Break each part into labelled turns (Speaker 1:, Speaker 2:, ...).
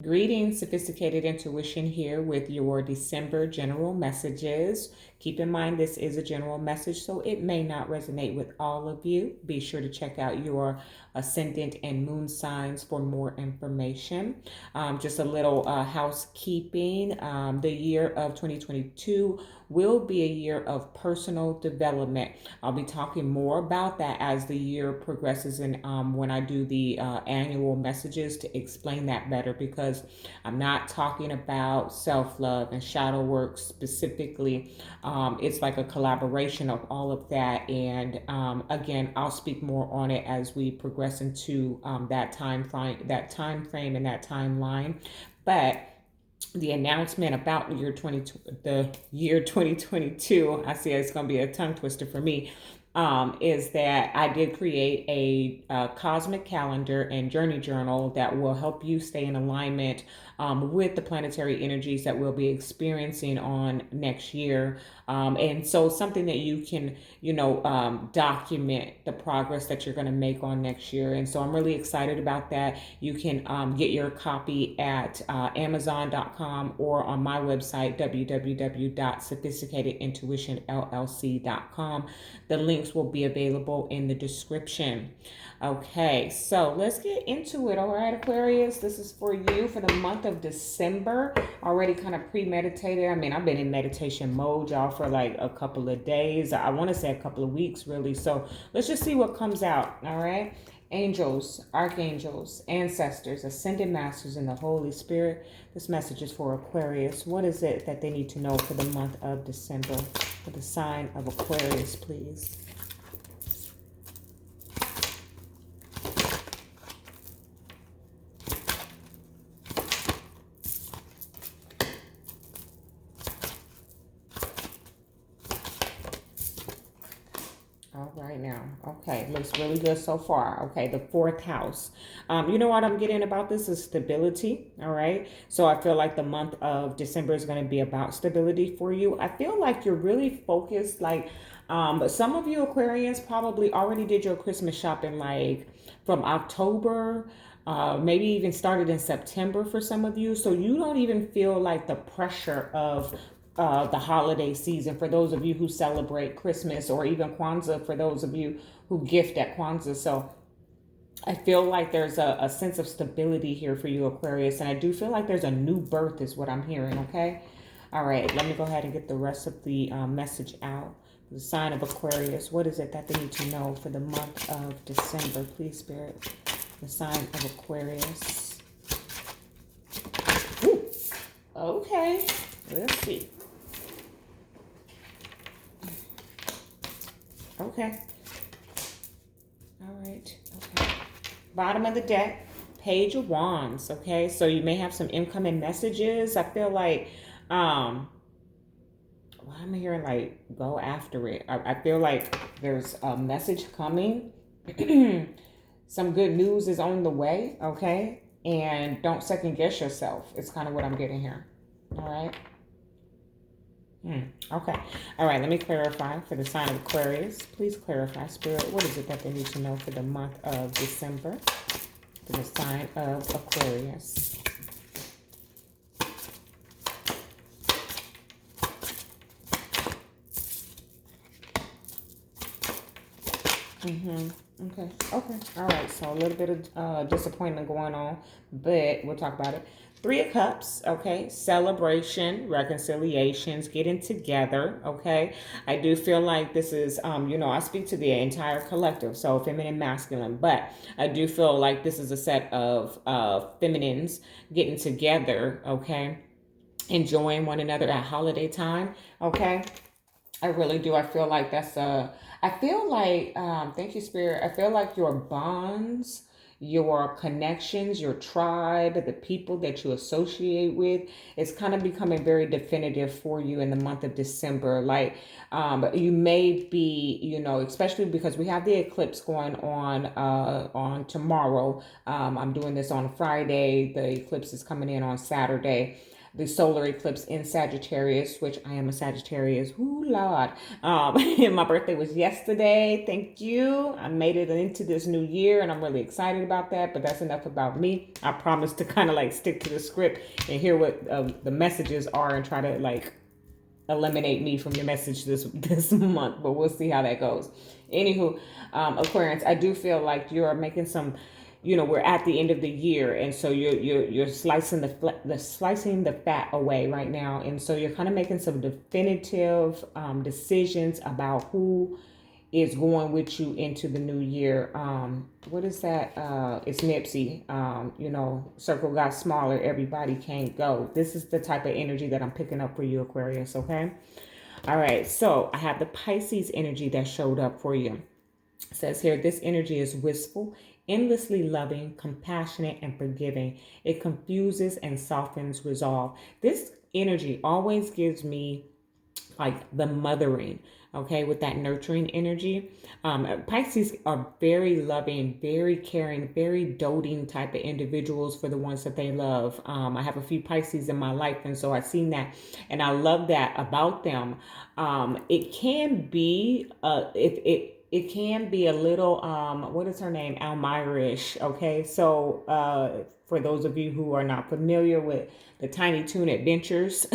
Speaker 1: Greetings, Sophisticated Intuition here with your December general messages. Keep in mind this is a general message, so it may not resonate with all of you. Be sure to check out your ascendant and moon signs for more information. Just a little housekeeping. The year of 2022 will be a year of personal development. I'll be talking more about that as the year progresses and when I do the annual messages to explain that better, because I'm not talking about self-love and shadow work specifically. It's like a collaboration of all of that. And again, I'll speak more on it as we progress into that time frame and that timeline. But the announcement about the year 2022, I see it's going to be a tongue twister for me, is that I did create a cosmic calendar and journey journal that will help you stay in alignment with the planetary energies that we'll be experiencing on next year. And so something that you can, document the progress that you're going to make on next year. And so I'm really excited about that. You can get your copy at Amazon.com or on my website, www.sophisticatedintuitionllc.com. The links will be available in the description. Okay, so let's get into it. All right, Aquarius, this is for you for the month of December. Already kind of premeditated. I mean, I've been in meditation mode, y'all, for like a couple of days. I want to say a couple of weeks, really. So let's just see what comes out. All right. Angels, archangels, ancestors, ascended masters, and the Holy Spirit. This message is for Aquarius. What is it that they need to know for the month of December? For the sign of Aquarius, please. All right now. Okay, looks really good so far. Okay, the fourth house. You know what I'm getting about this is stability. All right. So I feel like the month of December is going to be about stability for you. I feel like you're really focused. Like some of you Aquarians probably already did your Christmas shopping like from October. Maybe even started in September for some of you. So you don't even feel like the pressure of the holiday season for those of you who celebrate Christmas, or even Kwanzaa for those of you who gift at Kwanzaa. So I feel like there's a sense of stability here for you, Aquarius. And I do feel like there's a new birth is what I'm hearing, okay? All right, let me go ahead and get the rest of the message out. The sign of Aquarius, what is it that they need to know for the month of December? Please, Spirit. The sign of Aquarius. Ooh, okay, let's see. Okay. All right. Okay. Bottom of the deck, Page of Wands. Okay. So you may have some incoming messages. I feel like, well, I'm hearing like go after it. I feel like there's a message coming. Some good news is on the way. Okay. And don't second guess yourself. It's kind of what I'm getting here. All right. Okay. All right. Let me clarify for the sign of Aquarius. Please clarify, Spirit. What is it that they need to know for the month of December? For the sign of Aquarius. Okay. Okay. All right. So a little bit of disappointment going on, but we'll talk about it. Three of Cups, okay, celebration, reconciliations, getting together, okay. I do feel like this is, I speak to the entire collective, so feminine, masculine, but I do feel like this is a set of feminines getting together, okay, enjoying one another at holiday time, okay. I really do. I feel like I feel like, thank you, Spirit. I feel like your bonds, your connections, your tribe, the people that you associate with, it's kind of becoming very definitive for you in the month of December. Like, you may be, especially because we have the eclipse going on tomorrow. I'm doing this on Friday. The eclipse is coming in on Saturday. the solar eclipse in Sagittarius, which I am a Sagittarius. Ooh, Lord. And my birthday was yesterday. Thank you. I made it into this new year and I'm really excited about that. But that's enough about me. I promise to kind of like stick to the script and hear what the messages are and try to like eliminate me from your message this month, but we'll see how that goes. Anywho, Aquarians, I do feel like you're making some, we're at the end of the year, and so you're slicing slicing the fat away right now, and so you're kind of making some definitive decisions about who is going with you into the new year. What is that? It's Nipsey. Circle got smaller. Everybody can't go. This is the type of energy that I'm picking up for you, Aquarius. Okay. All right. So I have the Pisces energy that showed up for you. It says here, this energy is wistful, endlessly loving, compassionate, and forgiving. It confuses and softens resolve. This energy always gives me like the mothering, okay, with that nurturing energy. Pisces are very loving, very caring, very doting type of individuals for the ones that they love. I have a few Pisces in my life, and so I've seen that, and I love that about them. It can be, it can be a little, what is her name? Almira-ish. Okay. So, for those of you who are not familiar with the Tiny Toon Adventures,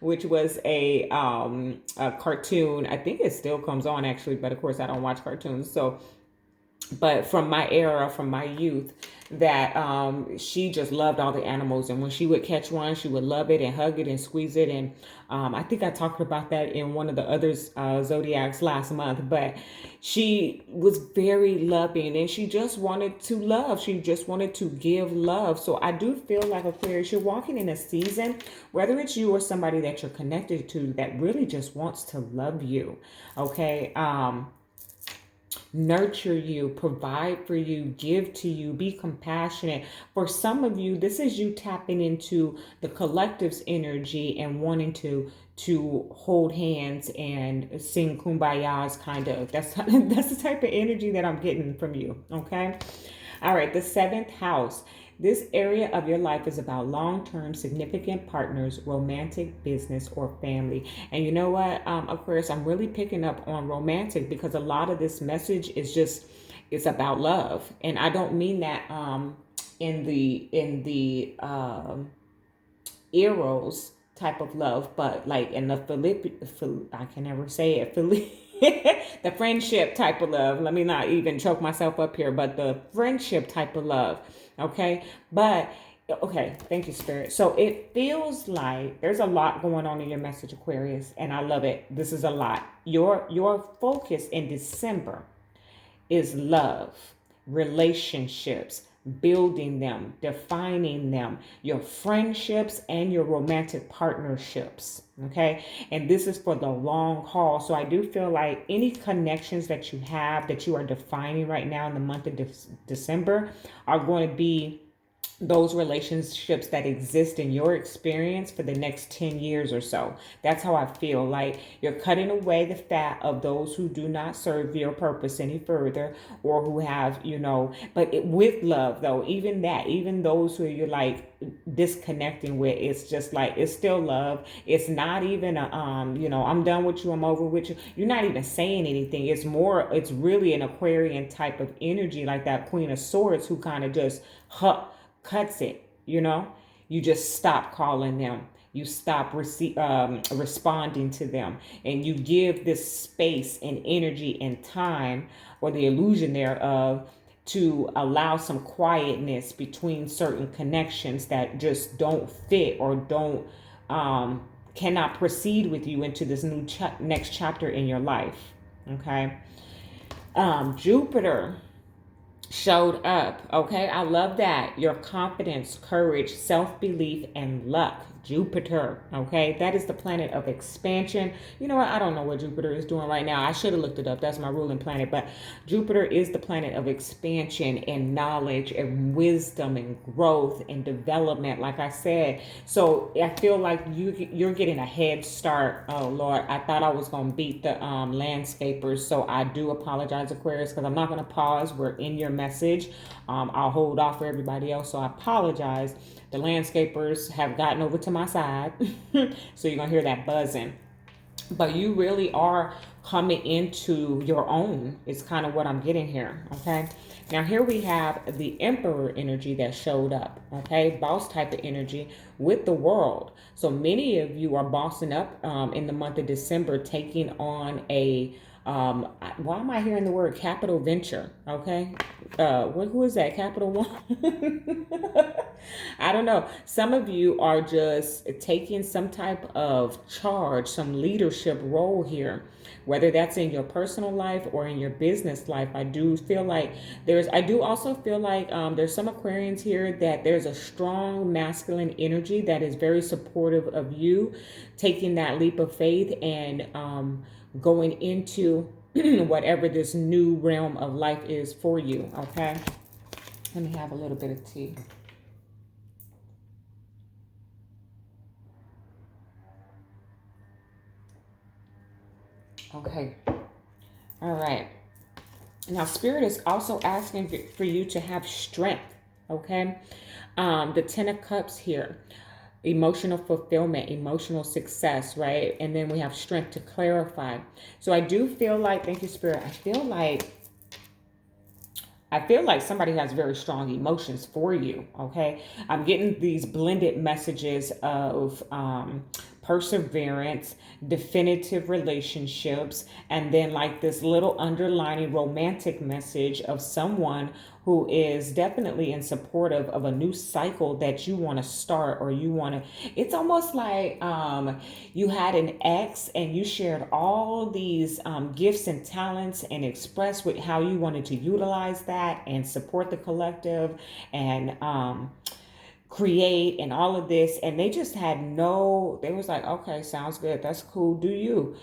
Speaker 1: which was a cartoon. I think it still comes on actually, but of course I don't watch cartoons. So, but from my era, from my youth, that she just loved all the animals, and when she would catch one, she would love it and hug it and squeeze it. And I think I talked about that in one of the other zodiacs last month, but she was very loving and she just wanted to love. She just wanted to give love. So I do feel like, Aquarius, you're walking in a season, whether it's you or somebody that you're connected to, that really just wants to love you. Okay. Nurture you, provide for you, give to you, be compassionate. For some of you, this is you tapping into the collective's energy and wanting to hold hands and sing kumbayas, kind of. That's the type of energy that I'm getting from you. Okay. All right. The seventh house. This area of your life is about long-term significant partners, romantic, business, or family. And you know what, Aquarius, I'm really picking up on romantic because a lot of this message is just, it's about love. And I don't mean that in the eros type of love, but like in the I can never say it, the friendship type of love. Let me not even choke myself up here, but the friendship type of love. Okay. But okay. Thank you, Spirit. So it feels like there's a lot going on in your message, Aquarius, and I love it. This is a lot. Your focus in December is love, relationships, building them, defining them, your friendships and your romantic partnerships. Okay. And this is for the long haul. So I do feel like any connections that you have that you are defining right now in the month of December are going to be those relationships that exist in your experience for the next 10 years or so. That's how I feel. Like you're cutting away the fat of those who do not serve your purpose any further, or who have, with love though, even those who you're like disconnecting with, it's just like, it's still love. It's not even I'm done with you, I'm over with you. You're not even saying anything. It's really an Aquarian type of energy, like that Queen of Swords, who kind of just cuts it. You just stop calling them, you stop responding to them, and you give this space and energy and time, or the illusion thereof, to allow some quietness between certain connections that just don't fit or don't cannot proceed with you into this new next chapter in your life. Okay. Jupiter showed up. Okay. I love that. Your confidence, courage, self-belief, and luck. Jupiter. Okay. That is the planet of expansion. You know what? I don't know what Jupiter is doing right now. I should have looked it up. That's my ruling planet. But Jupiter is the planet of expansion and knowledge and wisdom and growth and development, like I said. So I feel like you're getting a head start. Oh, Lord. I thought I was going to beat the landscapers. So I do apologize, Aquarius, because I'm not going to pause. We're in your message. I'll hold off for everybody else, so I apologize. The landscapers have gotten over to my side, so you're going to hear that buzzing. But you really are coming into your own, is kind of what I'm getting here. Okay. Now, here we have the Emperor energy that showed up. Okay. Boss type of energy with the world. So many of you are bossing up in the month of December, taking on a why am I hearing the word capital venture? Okay. Who is that? Capital One? I don't know. Some of you are just taking some type of charge, some leadership role here, whether that's in your personal life or in your business life. I do feel like I do also feel like there's some Aquarians here that there's a strong masculine energy that is very supportive of you taking that leap of faith and going into whatever this new realm of life is for you. Okay. Let me have a little bit of tea. Okay. All right. Now, Spirit is also asking for you to have strength. Okay. The Ten of Cups here. Emotional fulfillment, emotional success, right? And then we have strength to clarify. So I do feel like, thank you, Spirit. I feel like somebody has very strong emotions for you, okay? I'm getting these blended messages of perseverance, definitive relationships, and then like this little underlining romantic message of someone who is definitely in support of a new cycle that you want to start, or you want to, it's almost like you had an ex and you shared all these gifts and talents and expressed with how you wanted to utilize that and support the collective and create and all of this, and they just had they was like, okay, sounds good, that's cool, do you.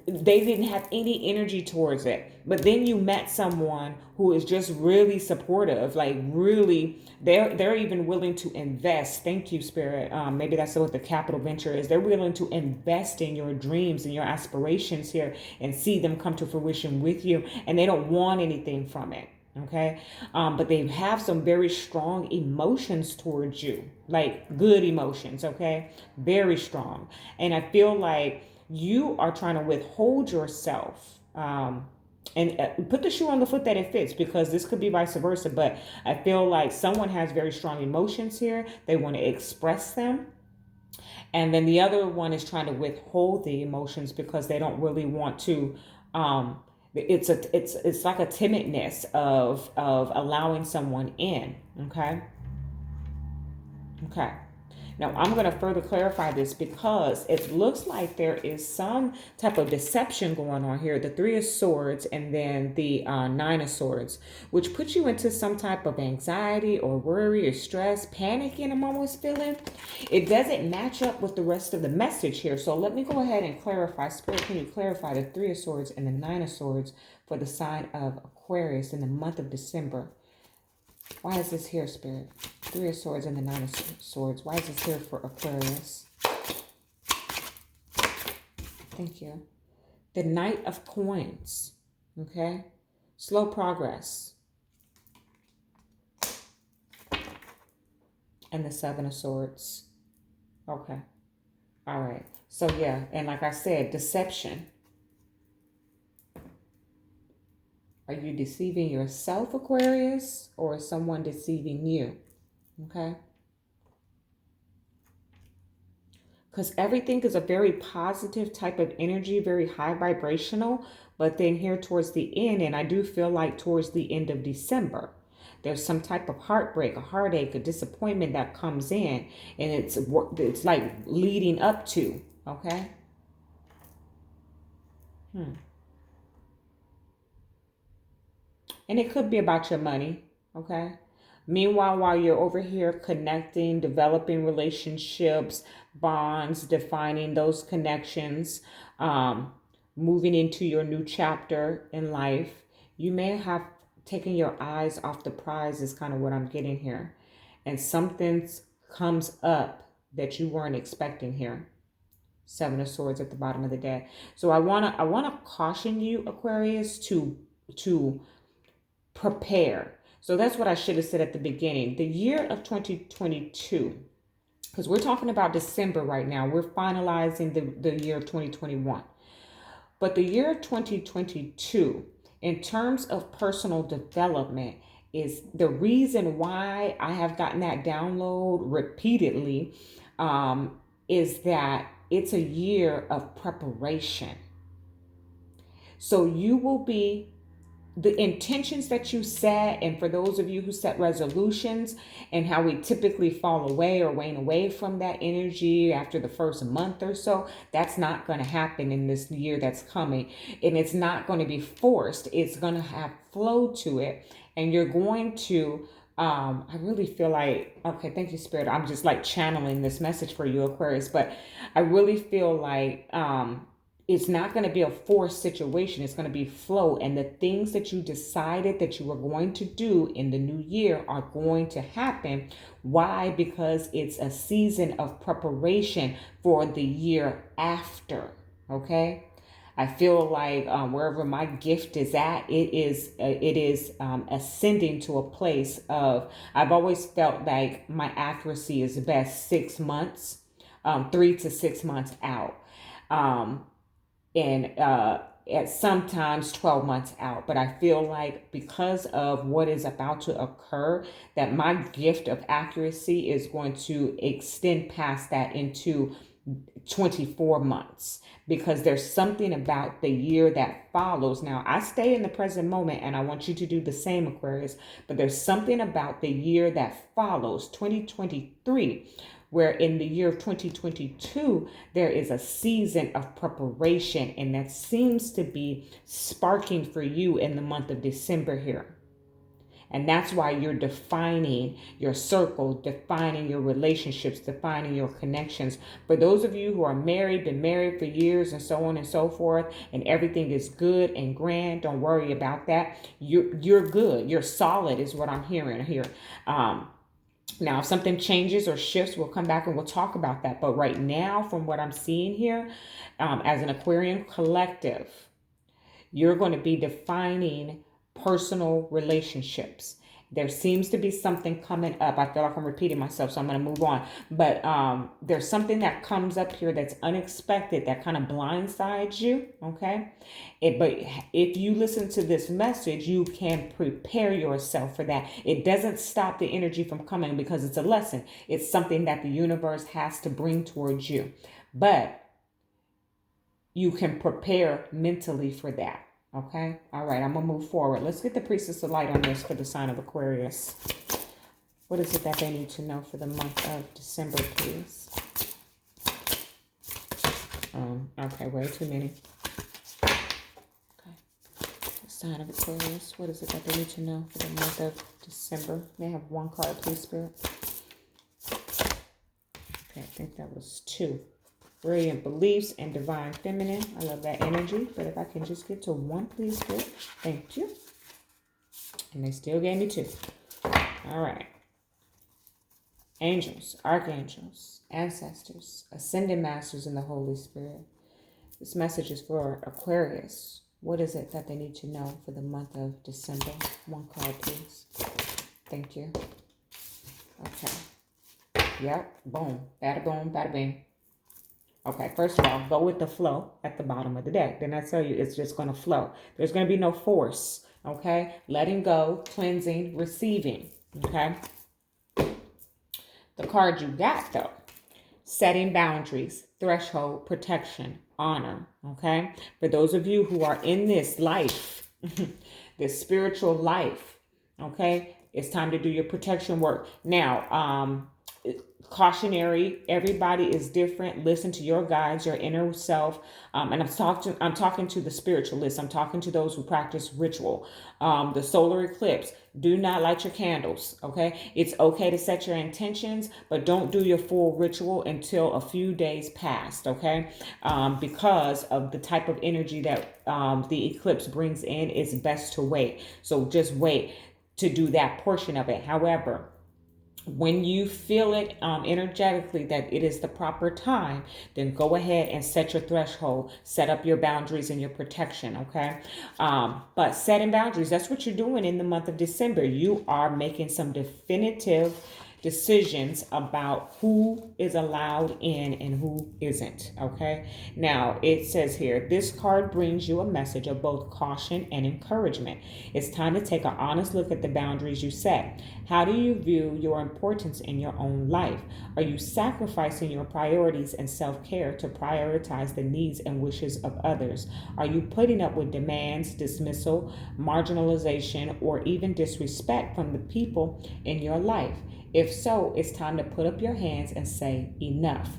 Speaker 1: They didn't have any energy towards it. But then you met someone who is just really supportive, like really, they're even willing to invest. Thank you, Spirit. Maybe that's what the capital venture is. They're willing to invest in your dreams and your aspirations here and see them come to fruition with you, and they don't want anything from it. Okay. But they have some very strong emotions towards you, like good emotions. Okay. Very strong. And I feel like you are trying to withhold yourself and put the shoe on the foot that it fits, because this could be vice versa. But I feel like someone has very strong emotions here. They want to express them. And then the other one is trying to withhold the emotions because they don't really want to. It's like a timidness of allowing someone in. Okay. Okay. Now, I'm going to further clarify this because it looks like there is some type of deception going on here. The Three of Swords and then the Nine of Swords, which puts you into some type of anxiety or worry or stress, panicking, I'm almost feeling. It doesn't match up with the rest of the message here. So let me go ahead and clarify. Spirit, can you clarify the Three of Swords and the Nine of Swords for the sign of Aquarius in the month of December? Why is this here, Spirit? Three of Swords and the Nine of Swords. Why is this here for Aquarius? Thank you. The Knight of Coins. Okay. Slow progress. And the Seven of Swords. Okay. All right. So yeah. And like I said, deception. Are you deceiving yourself, Aquarius, or is someone deceiving you? Okay. Because everything is a very positive type of energy, very high vibrational. But then here towards the end, and I do feel like towards the end of December, there's some type of heartbreak, a heartache, a disappointment that comes in. And it's like leading up to, okay? And it could be about your money, okay? Meanwhile, while you're over here connecting, developing relationships, bonds, defining those connections, moving into your new chapter in life, you may have taken your eyes off the prize is kind of what I'm getting here. And something comes up that you weren't expecting here. Seven of Swords at the bottom of the deck. So I wanna caution you, Aquarius, to prepare. So that's what I should have said at the beginning. The year of 2022, because we're talking about December right now. We're finalizing the year of 2021. But the year of 2022, in terms of personal development, is the reason why I have gotten that download repeatedly, is that it's a year of preparation. So you will be the intentions that you set, and for those of you who set resolutions and how we typically fall away or wane away from that energy after the first month or so, that's not going to happen in this year that's coming. And it's not going to be forced. It's going to have flow to it. And you're going to, I really feel like, okay, thank you, Spirit. I'm just like channeling this message for you, Aquarius, but I really feel like, it's not going to be a forced situation. It's going to be flow. And the things that you decided that you were going to do in the new year are going to happen. Why? Because it's a season of preparation for the year after. Okay. I feel like wherever my gift is at, it is ascending to a place of, I've always felt like my accuracy is best 6 months, 3 to 6 months out. And at sometimes 12 months out. But I feel like because of what is about to occur, that my gift of accuracy is going to extend past that into 24 months, because there's something about the year that follows. Now, I stay in the present moment, and I want you to do the same, Aquarius, but there's something about the year that follows, 2023, where in the year of 2022, there is a season of preparation, and that seems to be sparking for you in the month of December here. And that's why you're defining your circle, defining your relationships, defining your connections. For those of you who are married, been married for years and so on and so forth, and everything is good and grand, don't worry about that. You're good. You're solid is what I'm hearing here. Now, if something changes or shifts, we'll come back and we'll talk about that. But right now, from what I'm seeing here, as an Aquarian collective, you're going to be defining personal relationships. There seems to be something coming up. I feel like I'm repeating myself, so I'm going to move on. But there's something that comes up here that's unexpected, that kind of blindsides you, okay? But if you listen to this message, you can prepare yourself for that. It doesn't stop the energy from coming because it's a lesson. It's something that the universe has to bring towards you. But you can prepare mentally for that. Okay. All right. I'm going to move forward. Let's get the Priestess of Light on this for the sign of Aquarius. What is it that they need to know for the month of December, please? Okay. Way too many. Okay. The sign of Aquarius. What is it that they need to know for the month of December? May I have one card, please, Spirit? Okay. I think that was 2. Brilliant beliefs and divine feminine. I love that energy. But if I can just get to 1, please, good. Thank you. And they still gave me 2. All right. Angels, archangels, ancestors, ascended masters, and the Holy Spirit. This message is for Aquarius. What is it that they need to know for the month of December? 1 card, please. Thank you. Okay. Yep. Boom. Bada boom. Bada bing. Okay, first of all, go with the flow at the bottom of the deck. Then I tell you, it's just going to flow. There's going to be no force, okay? Letting go, cleansing, receiving, okay? The card you got, though, setting boundaries, threshold, protection, honor, okay? For those of you who are in this life, this spiritual life, okay? It's time to do your protection work. Now, cautionary, everybody is different. Listen to your guides, your inner self. And I'm talking to the spiritualists. I'm talking to those who practice ritual. The solar eclipse, do not light your candles. Okay. It's okay to set your intentions, but don't do your full ritual until a few days past. Okay. Because of the type of energy that the eclipse brings in, it's best to wait. So just wait to do that portion of it. However, When you feel it energetically that it is the proper time, then go ahead and set your threshold, set up your boundaries and your protection. Okay. But setting boundaries, that's what you're doing in the month of December. You are making some definitive decisions about who is allowed in and who isn't. Okay. Now it says here, this card brings you a message of both caution and encouragement. It's time to take an honest look at the boundaries you set. How do you view your importance in your own life? Are you sacrificing your priorities and self-care to prioritize the needs and wishes of others? Are you putting up with demands, dismissal, marginalization, or even disrespect from the people in your life? If so, it's time to put up your hands and say enough.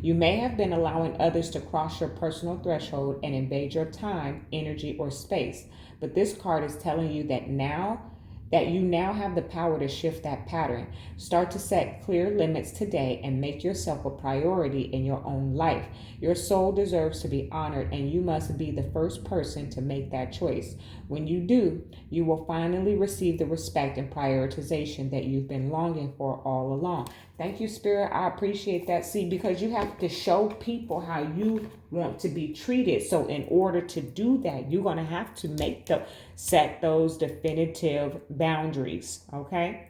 Speaker 1: You may have been allowing others to cross your personal threshold and invade your time, energy, or space. But this card is telling you that you now have the power to shift that pattern. Start to set clear limits today and make yourself a priority in your own life. Your soul deserves to be honored, and you must be the first person to make that choice. When you do, you will finally receive the respect and prioritization that you've been longing for all along. Thank you, Spirit. I appreciate that. See, because you have to show people how you want to be treated. So in order to do that, you're going to have to set those definitive boundaries. Okay.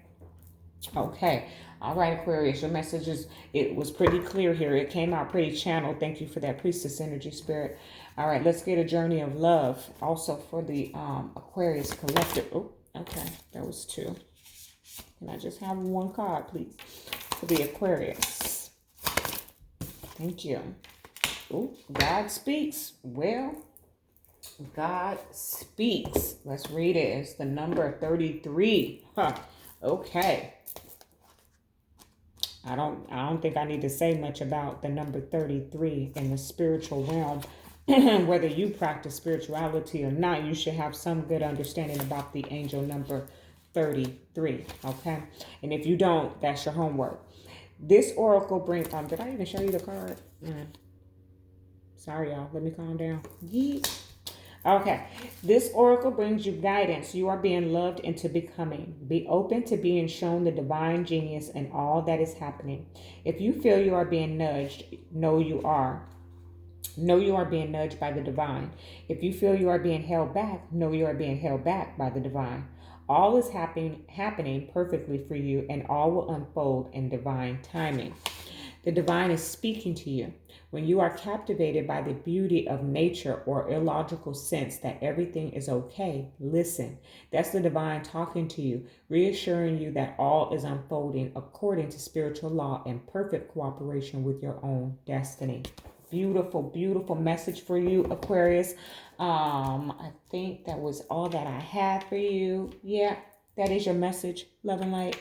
Speaker 1: Okay. All right, Aquarius, your messages, it was pretty clear here. It came out pretty channeled. Thank you for that, Priestess energy, Spirit. All right, let's get a journey of love also for the Aquarius collective. Oh, okay. That was two. Can I just have one card, please? For the Aquarius. Thank you. Oh, God speaks. Well, God speaks. Let's read it. It's the number 33. Huh. Okay. I don't think I need to say much about the number 33 in the spiritual realm. Whether you practice spirituality or not, you should have some good understanding about the angel number 33. Okay. And if you don't, that's your homework. This oracle brings, did I even show you the card? Sorry, y'all. Let me calm down. Yeet. Okay. This oracle brings you guidance. You are being loved into becoming. Be open to being shown the divine genius in all that is happening. If you feel you are being nudged, know you are. Know you are being nudged by the divine. If you feel you are being held back, know you are being held back by the divine. All is happening perfectly for you, and all will unfold in divine timing. The divine is speaking to you. When you are captivated by the beauty of nature or illogical sense that everything is okay, listen. That's the divine talking to you, reassuring you that all is unfolding according to spiritual law in perfect cooperation with your own destiny. Beautiful, beautiful message for you, Aquarius. I think that was all that I had for you. Yeah, that is your message. Love and light.